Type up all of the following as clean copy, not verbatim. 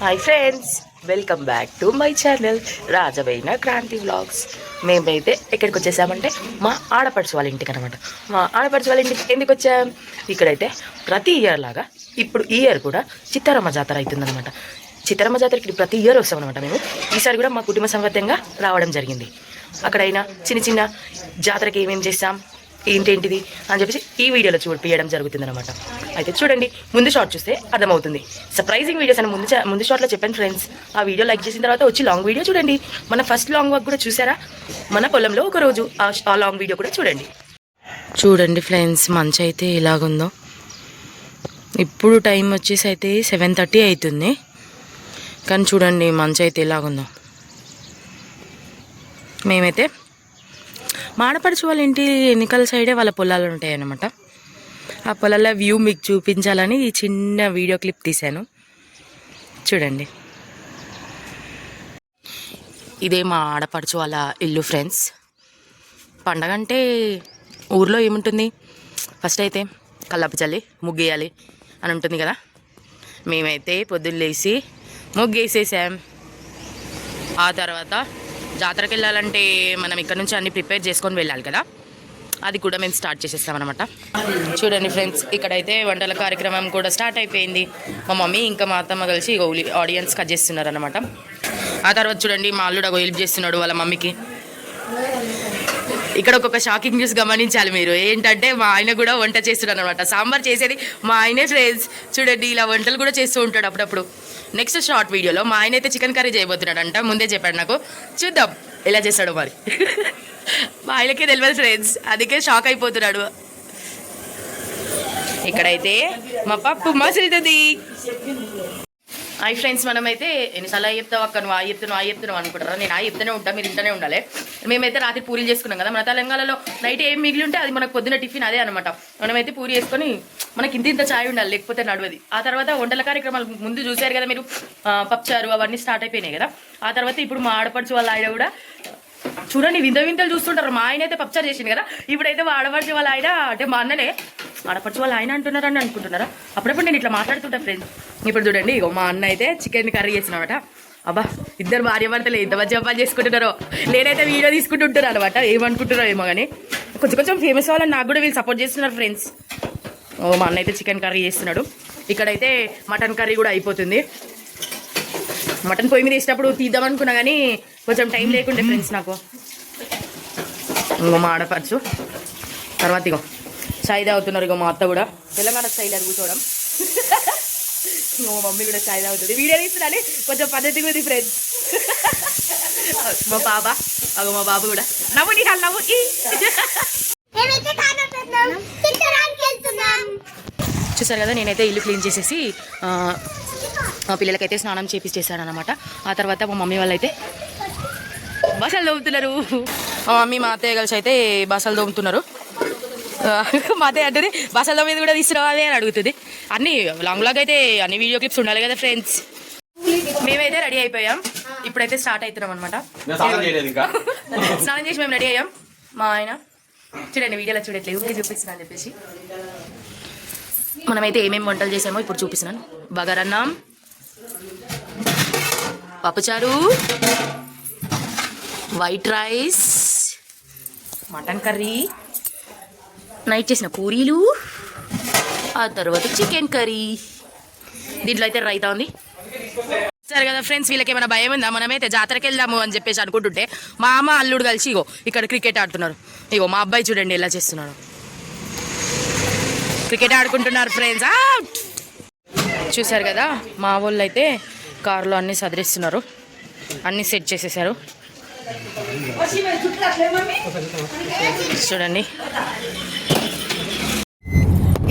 Hi friends, welcome back to my channel Rajabaina Kranthi vlogs. మేమైతే ఎక్కడికి వచ్చేసామంటే మా ఆడపడుచు వాళ్ళ ఇంటికి అనమాట. మా ఆడపడుచు వాళ్ళ ఇంటికి ఎందుకు వచ్చాం? ఇక్కడైతే ప్రతి ఇయర్ లాగా ఇప్పుడు ఈ ఇయర్ కూడా చిత్తారమ్మ జాతర అవుతుందన్నమాట. చిత్తారమ్మ జాతరకి ప్రతి ఇయర్ వస్తాం అనమాట. మేము ఈసారి కూడా మా కుటుంబ సమేతంగా రావడం జరిగింది. అక్కడైనా చిన్న చిన్న జాతరకి ఏమేమి చేస్తాం ఏంటేంటిది అని చెప్పేసి ఈ వీడియోలో చూపియడం జరుగుతుంది అనమాట. అయితే చూడండి, ముందు షార్ట్ చూస్తే అర్థమవుతుంది. సర్ప్రైజింగ్ వీడియోస్ అని ముందు షార్ట్లో చెప్పాను ఫ్రెండ్స్. ఆ వీడియో లైక్ చేసిన తర్వాత వచ్చి లాంగ్ వీడియో చూడండి. మన ఫస్ట్ లాంగ్ వాక్ కూడా చూసారా, మన పొలంలో ఒక రోజు. ఆ లాంగ్ వీడియో కూడా చూడండి. చూడండి ఫ్రెండ్స్, మంచి అయితే ఇలాగుందో. ఇప్పుడు టైం వచ్చేసి అయితే 7:30 అవుతుంది. కానీ చూడండి మంచి అయితే ఇలాగుందో. మేమైతే మా ఆడపడుచు వాళ్ళ ఇంటి ఎన్నికల సైడే వాళ్ళ పొలాలు ఉంటాయి అన్నమాట. ఆ పొలాల వ్యూ మీకు చూపించాలని ఈ చిన్న వీడియో క్లిప్ తీశాను. చూడండి, ఇదే మా ఆడపడుచు వాళ్ళ ఇల్లు ఫ్రెండ్స్. పండగ అంటే ఊర్లో ఏముంటుంది, ఫస్ట్ అయితే కల్లాపు చల్లి ముగ్గేయాలి అని ఉంటుంది కదా. మేమైతే పొద్దున్న లేచి ముగ్గేసేసాం. ఆ తర్వాత జాతరకి వెళ్ళాలంటే మనం ఇక్కడ నుంచి అన్ని ప్రిపేర్ చేసుకొని వెళ్ళాలి కదా, అది కూడా మేము స్టార్ట్ చేసేస్తామన్నమాట. చూడండి ఫ్రెండ్స్, ఇక్కడైతే వంటల కార్యక్రమం కూడా స్టార్ట్ అయిపోయింది. మా మమ్మీ ఇంకా మా అత్తమ్మ కలిసి ఆడియన్స్ కట్ చేస్తున్నారు అనమాట. ఆ తర్వాత చూడండి, మా అల్లుడు హెల్ప్ చేస్తున్నాడు వాళ్ళ మమ్మీకి. ఇక్కడ ఒక్కొక్క షాకింగ్ న్యూస్ గమనించాలి మీరు. ఏంటంటే మా ఆయన కూడా వంట చేస్తున్నాడు అనమాట. సాంబార్ చేసేది మా ఆయనే ఫ్రెండ్స్. చూడండి, ఇలా వంటలు కూడా చేస్తూ ఉంటాడు అప్పుడప్పుడు. నెక్స్ట్ షార్ట్ వీడియోలో మా ఆయన అయితే చికెన్ కర్రీ చేయబోతున్నాడు అంట. ముందే చెప్పాడు నాకు. చూద్దాం ఎలా చేస్తాడు మరి. మా ఆయనకే తెలియదు ఫ్రెండ్స్, అందుకే షాక్ అయిపోతున్నాడు. ఇక్కడైతే మా పప్పు మసులుతుంది. హాయ్ ఫ్రెండ్స్, మనమైతే ఎన్నిసార్లు చెప్తావు అక్క, నువ్వు చెప్తున్నావు అనుకుంటారా? నేను చెప్తూనే ఉంటాను, మీరు ఇంటనే ఉండాలి. మేమైతే రాత్రి పూరీలు చేసుకున్నాం కదా. మన తెలంగాణలో నైట్ ఏం మిగిలి ఉంటే అది మనకు పొద్దున టిఫిన్ అదే అనమాట. మనమైతే పూరి వేసుకొని మనకి ఇంత ఛాయ్ ఉండాలి, లేకపోతే నడవది. ఆ తర్వాత వంటల కార్యక్రమాలు ముందు చూశారు కదా మీరు, పప్పుచారు అవన్నీ స్టార్ట్ అయిపోయినాయి కదా. ఆ తర్వాత ఇప్పుడు మా ఆడపడుచు వాళ్ళ ఆయన కూడా చూడండి వింతలు చూస్తుంటారు. మా ఆయన అయితే పప్పుచారు చేసింది కదా, ఇప్పుడైతే మా ఆడపడుచు వాళ్ళ ఆయన అంటే మా అన్ననే ఆడపడుచు వాళ్ళ ఆయన అంటున్నారని అనుకుంటున్నారా? అప్పుడప్పుడు నేను ఇట్లా మాట్లాడుతుంటా ఫ్రెండ్స్. ఇప్పుడు చూడండి, ఇగో మా అన్న అయితే చికెన్ కర్రీ చేసినమాట. అబ్బా, ఇద్దరు భార్యాభర్తలు ఎంత మంచి పని చేసుకుంటున్నారో. నేనైతే వీడియో తీసుకుంటుంటారు అనమాట. ఏమనుకుంటున్నారో ఏమో కానీ కొంచెం ఫేమస్ వాళ్ళని నాకు కూడా వీళ్ళు సపోర్ట్ చేస్తున్నారు ఫ్రెండ్స్. ఓ, మా అన్న అయితే చికెన్ కర్రీ చేస్తున్నాడు. ఇక్కడైతే మటన్ కర్రీ కూడా అయిపోతుంది. మటన్ పొయ్యి మీద వేసినప్పుడు తీద్దాం అనుకున్నా కానీ కొంచెం టైం లేకుండే ఫ్రెండ్స్ నాకు. ఇంకో మా ఆడపడుచు తర్వాత ఇగో చాయ్ తాగుతున్నారు. ఇగో మా అత్త కూడా తెలంగాణ స్టైల్ అది కూర్చోవడం. మా మమ్మీ కూడా చాయ్ తాగుతుంది. వీడియో తీస్తున్నాను, కొంచెం పద్ధతి ఉంది ఫ్రెండ్స్. మా బాబా, అగో మా బాబు కూడా నవ్వు నవ్వు. చూసారు కదా, నేనైతే ఇల్లు క్లీన్ చేసేసి మా పిల్లలకైతే స్నానం చేపించేసాను అనమాట. ఆ తర్వాత మా మమ్మీ వాళ్ళు అయితే బసలు తోముతున్నారు. మా మమ్మీ మా అత్తయ్య కలిసి అయితే బసలు తోముతున్నారు. మా అత్తయ్య అంటుంది బసల మీద కూడా తీసుకురావాలి అని అడుగుతుంది. అన్ని లాంగ్ అయితే అన్ని వీడియో క్లిప్స్ ఉండాలి కదా ఫ్రెండ్స్. మేమైతే రెడీ అయిపోయాం, ఇప్పుడైతే స్టార్ట్ అవుతున్నాం అనమాట. స్నానం చేసి మేము రెడీ అయ్యాం. మా ఆయన చూడండి వీడియోలో చూడట్లేదు, చూపిస్తున్నాను చెప్పేసి. మనమైతే ఏమేమి వంటలు చేసామో ఇప్పుడు చూపిస్తున్నాను. బగారన్నం, పప్పుచారు, white rice, mutton curry, night చేసిన పూరీలు, ఆ తర్వాత చికెన్ కర్రీ. దీంట్లో అయితే రైతా ఉంది. సరే కదా ఫ్రెండ్స్, వీళ్ళకి ఏమైనా భయం ఉందా? మనమైతే జాతరకి వెళ్దాము అని చెప్పేసి అనుకుంటుంటే మా అమ్మ అల్లుడు కలిసి ఇగో ఇక్కడ క్రికెట్ ఆడుతున్నారు. ఇగో మా అబ్బాయి చూడండి ఎలా చేస్తున్నాడు, క్రికెట్ ఆడుకుంటున్నారు ఫ్రెండ్స్. చూసారు కదా, మా వాళ్ళు అయితే కారులో అన్నీ సదిరిస్తున్నారు, అన్నీ సెట్ చేసేసారు. చూడండి,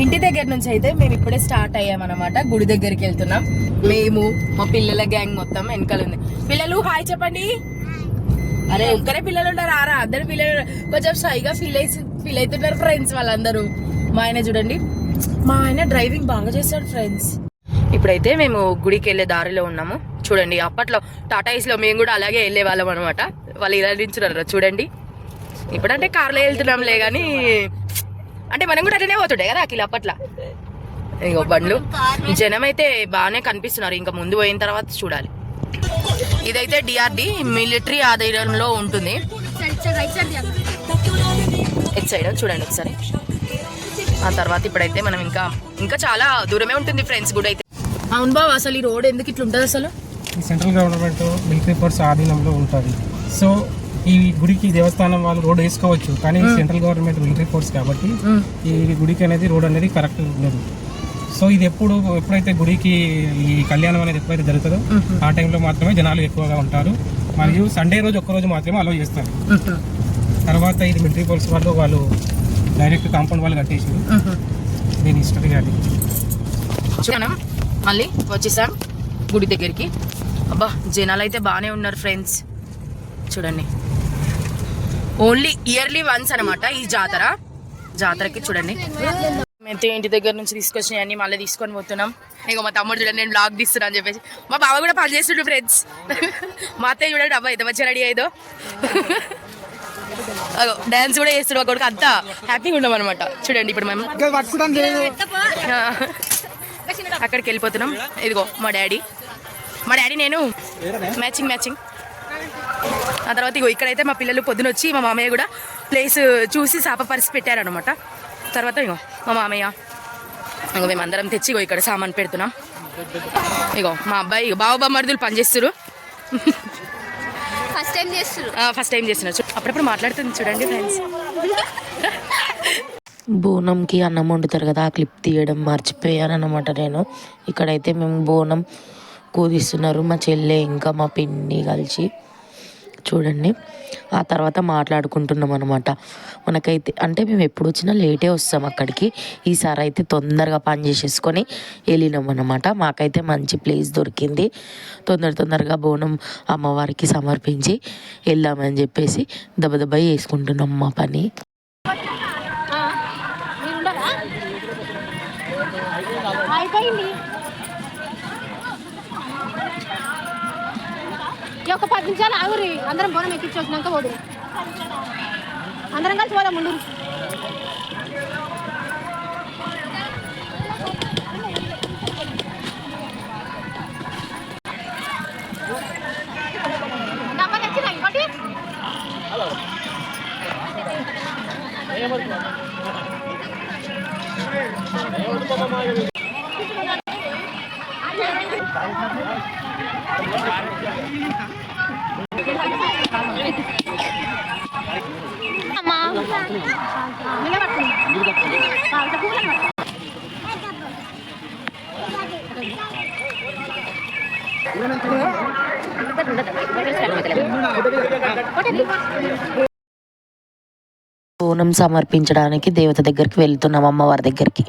ఇంటి దగ్గర నుంచి అయితే మేము ఇప్పుడే స్టార్ట్ అయ్యామన్నమాట. గుడి దగ్గరికి వెళ్తున్నాం. మేము మా పిల్లల గ్యాంగ్ మొత్తం వెనకాల ఉంది. పిల్లలు హాయ్ చెప్పండి. అరే ఒక్కరే పిల్లలు ఉంటారు, ఆరా అందరు పిల్లలు కొంచెం షైగా ఫీల్ అవుతున్నారు ఫ్రెండ్స్ వాళ్ళందరూ. మా ఆయన చూడండి, మా ఆయన డ్రైవింగ్ బాగా చేస్తాడు ఫ్రెండ్స్. ఇప్పుడైతే మేము గుడికి వెళ్ళే దారిలో ఉన్నాము. చూడండి, అప్పట్లో టాటాయిస్లో మేము కూడా అలాగే వెళ్ళే వాళ్ళం అనమాట. వాళ్ళు ఇలా నిల్చున్నారు చూడండి. ఇప్పుడంటే కార్లో వెళ్తున్నాంలే కానీ అంటే మనం కూడా అట్లనే పోతుండే కదా అఖిల అప్పట్లో. ఇగో బండ్లు, జనం అయితే బాగానే కనిపిస్తున్నారు. ఇంకా ముందు పోయిన తర్వాత చూడాలి. ఇదైతే డిఆర్డి మిలిటరీ ఆధీనంలో ఉంటుంది. ఇటు సైడ్ చూడండి ఒకసారి. ఆ తర్వాత ఇప్పుడైతే మనం ఇంకా చాలా దూరమే ఉంటుంది ఫ్రెండ్స్ గుడి అయితే. అవును బాబు, అసలు ఈ రోడ్ ఎందుకు ఇట్లా ఉంటుంది అసలు? సెంట్రల్ గవర్నమెంట్ మిలిటరీ ఫోర్స్ ఆధీనంలో ఉంటుంది. సో ఈ గుడికి దేవస్థానం వాళ్ళు రోడ్ వేసుకోవచ్చు, కానీ సెంట్రల్ గవర్నమెంట్ మిలిటరీ ఫోర్స్ కాబట్టి ఈ గుడికి అనేది రోడ్ అనేది కరెక్ట్ ఉండదు. సో ఇది ఎప్పుడైతే గుడికి ఈ కళ్యాణం అనేది ఎప్పుడైతే జరుగుతుందో ఆ టైంలో మాత్రమే జనాలు ఎక్కువగా ఉంటారు. మరియు సండే రోజు ఒక్కరోజు మాత్రమే అలౌ చేస్తారు. తర్వాత ఇది మిలిటరీ ఫోర్స్ వాళ్ళు డైరెక్ట్ కాంపౌండ్ వాళ్ళు కట్టేసారు. దీని హిస్టరీ అది. మళ్ళీ వచ్చేసాం గుడి దగ్గరికి. అబ్బా, జనాలు అయితే బాగానే ఉన్నారు ఫ్రెండ్స్. చూడండి, ఓన్లీ ఇయర్లీ వన్స్ అనమాట ఈ జాతరకి. చూడండి, మేము ఇంటి దగ్గర నుంచి తీసుకొచ్చినాయన్నీ మళ్ళీ తీసుకొని పోతున్నాం. ఇక మా తమ్ముడు చూడండి, నేను బ్లాగ్ తీస్తున్నా అని చెప్పేసి. మా బావ కూడా పని చేస్తుండు ఫ్రెండ్స్. మా అత్తయ్య చూడండి, అబ్బా ఎంత మంచిగా రెడీ అయ్యేదో. డాన్స్ కూడా చేస్తుడు మా కొడుకు. అంతా హ్యాపీగా ఉన్నాం అనమాట. చూడండి, ఇప్పుడు మేము అక్కడికి వెళ్ళిపోతున్నాం. ఇదిగో మా డాడీ నేను మ్యాచింగ్. ఆ తర్వాత ఇగో ఇక్కడైతే మా పిల్లలు పొద్దున వచ్చి మా మామయ్య కూడా ప్లేస్ చూసి శాప పరిచి పెట్టారనమాట. తర్వాత ఇగో మా మామయ్య ఇంకో మేమందరం తెచ్చి ఇగో ఇక్కడ సామాన్ పెడుతున్నాం. ఇగో మా అబ్బాయి బావ మరుదులు పనిచేస్తారు. ఫస్ట్ టైం చేస్తున్నారు. అప్పుడప్పుడు మాట్లాడుతుంది చూడండి ఫ్రెండ్స్. బోనంకి అన్నం వండుతారు కదా, ఆ క్లిప్ తీయడం మర్చిపోయాను అనమాట నేను. ఇక్కడైతే మేము బోనం కూదిస్తున్నారు మా చెల్లె ఇంకా మా పిన్ని కలిసి. చూడండి, ఆ తర్వాత మాట్లాడుకుంటున్నాం అనమాట. మనకైతే అంటే మేము ఎప్పుడు వచ్చినా లేటే వస్తాం అక్కడికి. ఈసారి అయితే తొందరగా పని చేసేసుకొని వెళ్ళినాం అనమాట. మాకైతే మంచి ప్లేస్ దొరికింది. తొందరగా బోనం అమ్మవారికి సమర్పించి వెళ్దామని చెప్పేసి దెబ్బ చేసుకుంటున్నాం మా పని. ఒక 10 నిమిషాలు ఆగురి, అందరం బోనం ఎక్కించి వచ్చినాక పోదు. అందరం కలిసి పోదాం ముందు. బోనం సమర్పించడానికి దేవత దగ్గరికి వెళ్తున్నాం, అమ్మవారి దగ్గరికి.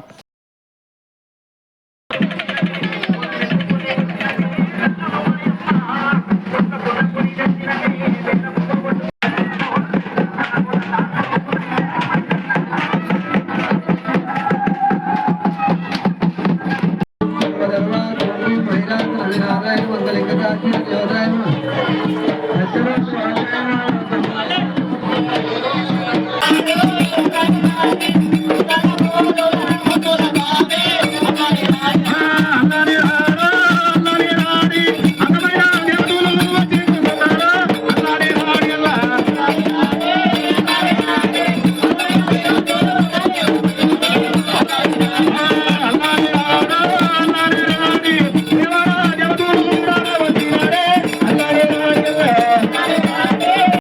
మంగళింగ